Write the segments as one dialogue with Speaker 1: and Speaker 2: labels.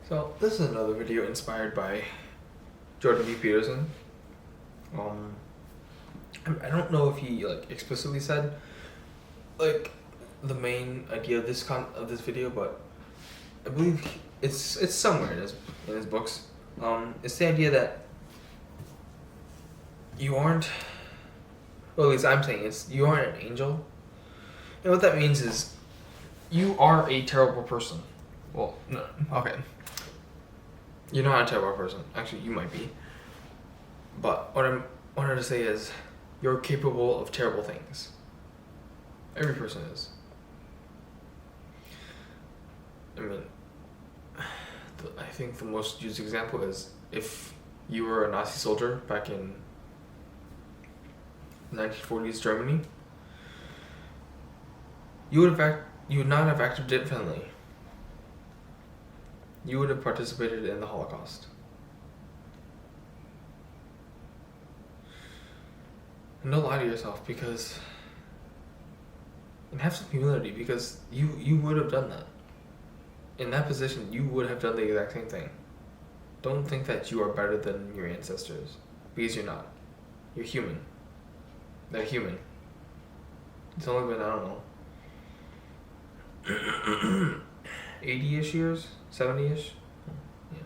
Speaker 1: So this is another video inspired by Jordan B. Peterson. I don't know if he explicitly said the main idea of this video, but I believe it's somewhere in his books. It's the idea that you aren't, well, at least I'm saying you aren't an angel, and what that means is you are a terrible person. Well, no, okay. You're not a terrible person. Actually, you might be. But what I wanted to say is, you're capable of terrible things. Every person is. I mean, I think the most used example is if you were a Nazi soldier back in 1940s Germany, you would not have acted differently. You would have participated in the Holocaust. And don't lie to yourself, and have some humility, because you would have done that. In that position, you would have done the exact same thing. Don't think that you are better than your ancestors, because you're not. You're human. They're human. It's only been, I don't know, 80-ish years? 70-ish? Yeah.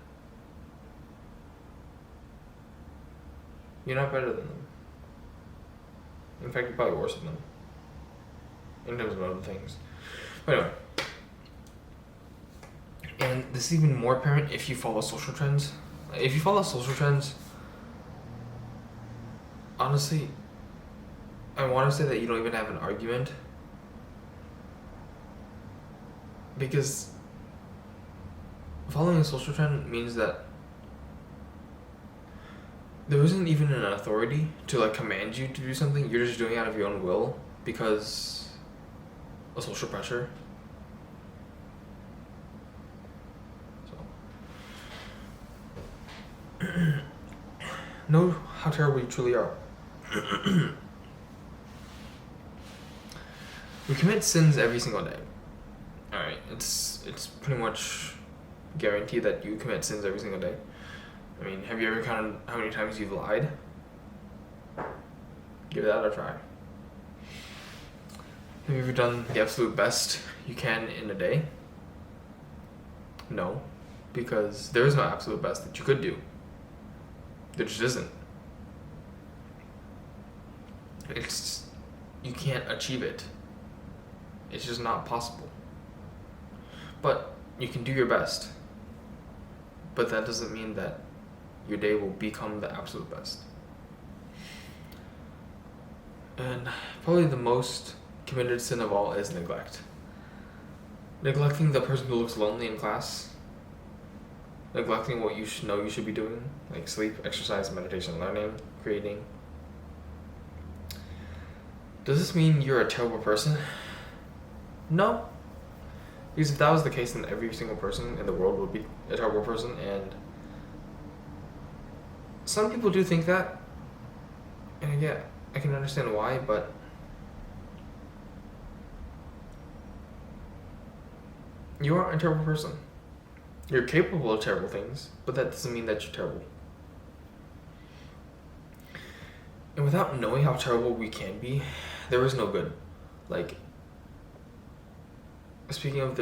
Speaker 1: You're not better than them. In fact, you're probably worse than them. In terms of other things. But anyway. And this is even more apparent if you follow social trends. If you follow social trends, honestly, I want to say that you don't even have an argument. Because following a social trend means that there isn't even an authority to command you to do something. You're just doing it out of your own will because of social pressure. So know how terrible you truly are. We commit sins every single day. Alright, it's pretty much guaranteed that you commit sins every single day. I mean, have you ever counted how many times you've lied? Give that a try. Have you ever done the absolute best you can in a day? No, because there is no absolute best that you could do. There just isn't. You can't achieve it. It's just not possible. But you can do your best. But that doesn't mean that your day will become the absolute best. And probably the most committed sin of all is neglect. Neglecting the person who looks lonely in class. Neglecting what you know you should be doing, like sleep, exercise, meditation, learning, creating. Does this mean you're a terrible person? No. Because if that was the case, then every single person in the world would be a terrible person, and some people do think that, and yeah, I can understand why, but you aren't a terrible person. You're capable of terrible things, but that doesn't mean that you're terrible. And without knowing how terrible we can be, there is no good. Speaking of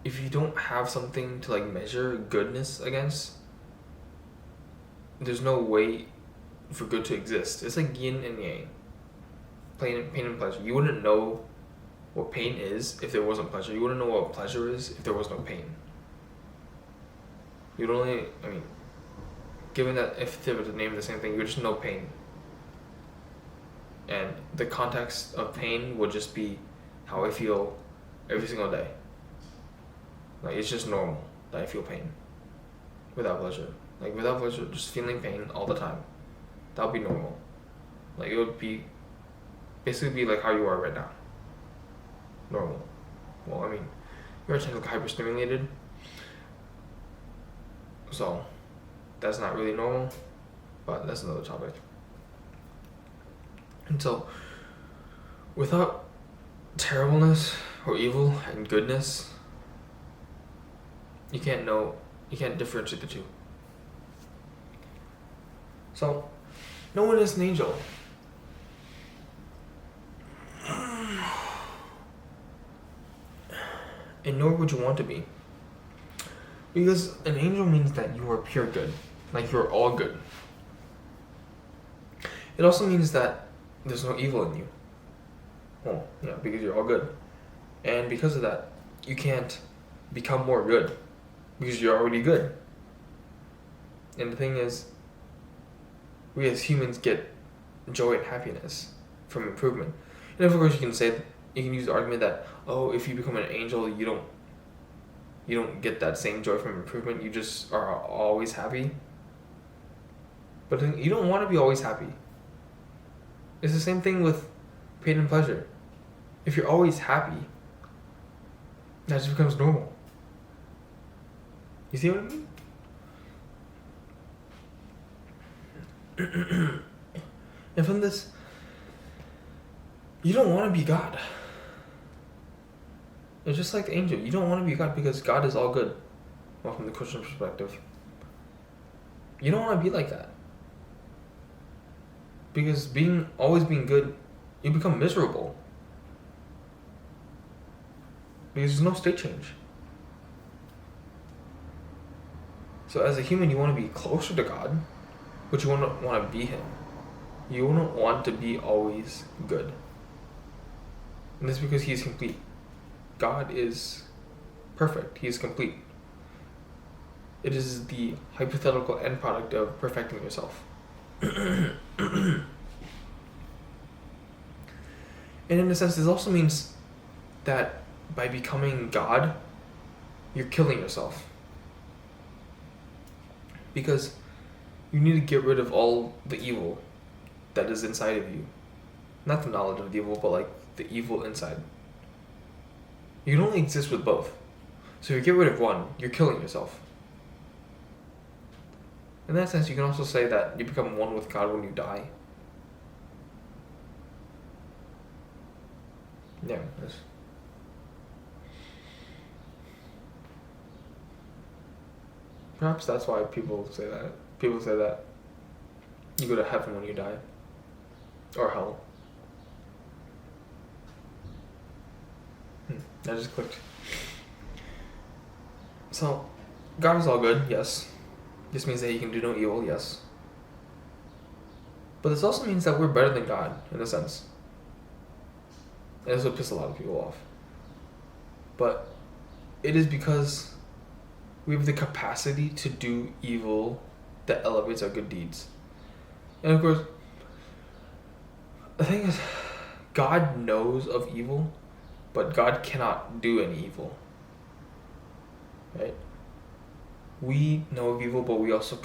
Speaker 1: if you don't have something to measure goodness against, there's no way for good to exist. It's like yin and yang. Pain and pleasure. You wouldn't know what pain is if there wasn't pleasure. You wouldn't know what pleasure is if there was no pain. You'd only, given that if they were to name the same thing, you would just know pain. And the context of pain would just be how I feel every single day. It's just normal that I feel pain. Without pleasure. Without pleasure, just feeling pain all the time. That would be normal. It would be basically be how you are right now. Normal. Well, you're technically hyperstimulated. So, that's not really normal. But that's another topic. And so, without terribleness or evil and goodness, you can't know You can't differentiate the two. So, no one is an angel. And nor would you want to be. Because an angel means that you are pure good. Like you're all good. It also means that there's no evil in you. Well, yeah, because you're all good. And because of that, you can't become more good. Because you're already good. And the thing is, we as humans get joy and happiness from improvement. And of course you can use the argument that, oh, if you become an angel, you don't get that same joy from improvement. You just are always happy. But you don't want to be always happy. It's the same thing with pain and pleasure. If you're always happy, that just becomes normal. You see what I mean? And from this, you don't want to be God. It's just like the angel. You don't want to be God because God is all good. Well, from the Christian perspective. You don't want to be like that. Because always being good, you become miserable. Because there's no state change. So as a human, you want to be closer to God, but you want to be Him. You don't want to be always good. And that's because He is complete. God is perfect. He is complete. It is the hypothetical end product of perfecting yourself. And in a sense, this also means that by becoming God, you're killing yourself. Because you need to get rid of all the evil that is inside of you. Not the knowledge of the evil, but like the evil inside. You can only exist with both. So if you get rid of one, you're killing yourself. In that sense, you can also say that you become one with God when you die. Yeah. Perhaps that's why people say that. People say that you go to heaven when you die. Or hell. That just clicked. So, God is all good, yes. This means that He can do no evil, yes. But this also means that we're better than God, in a sense. And this will piss a lot of people off. But it is because we have the capacity to do evil that elevates our good deeds. And of course, the thing is, God knows of evil, but God cannot do any evil. Right? We know of evil, but we also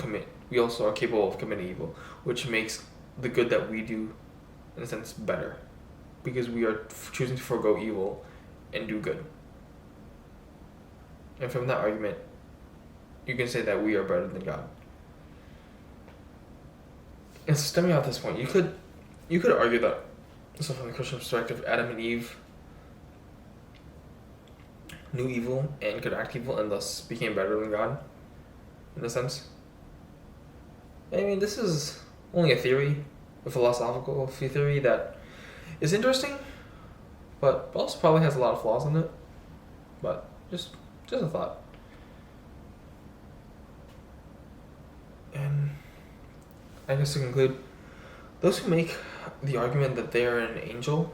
Speaker 1: are capable of committing evil, which makes the good that we do, in a sense, better. Because we are choosing to forego evil and do good. And from that argument, you can say that we are better than God. And so stemming out this point, you could argue that, so from the Christian perspective, Adam and Eve knew evil and could act evil and thus became better than God, in a sense. I mean, this is only a theory, a philosophical theory that is interesting, but also probably has a lot of flaws in it. But just a thought. And I guess to conclude, those who make the argument that they are an angel,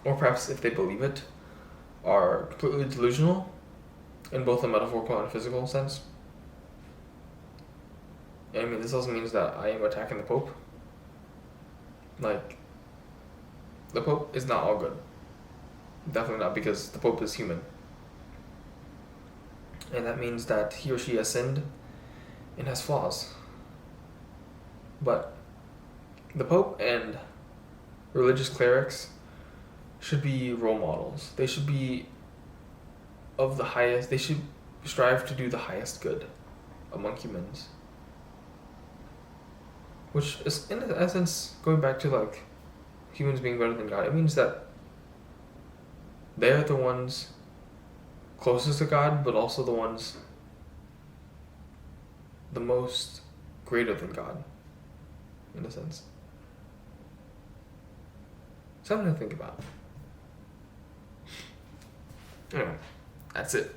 Speaker 1: or perhaps if they believe it, are completely delusional in both a metaphorical and physical sense. I mean, this also means that I am attacking the Pope. Like, the Pope is not all good. Definitely not, because the Pope is human. And that means that he or she has sinned and has flaws. But the Pope and religious clerics should be role models. They should be of the highest, they should strive to do the highest good among humans. Which is, in essence, going back to like humans being better than God, it means that they're the ones closest to God, but also the ones the most greater than God, in a sense. Something to think about. Anyway, that's it.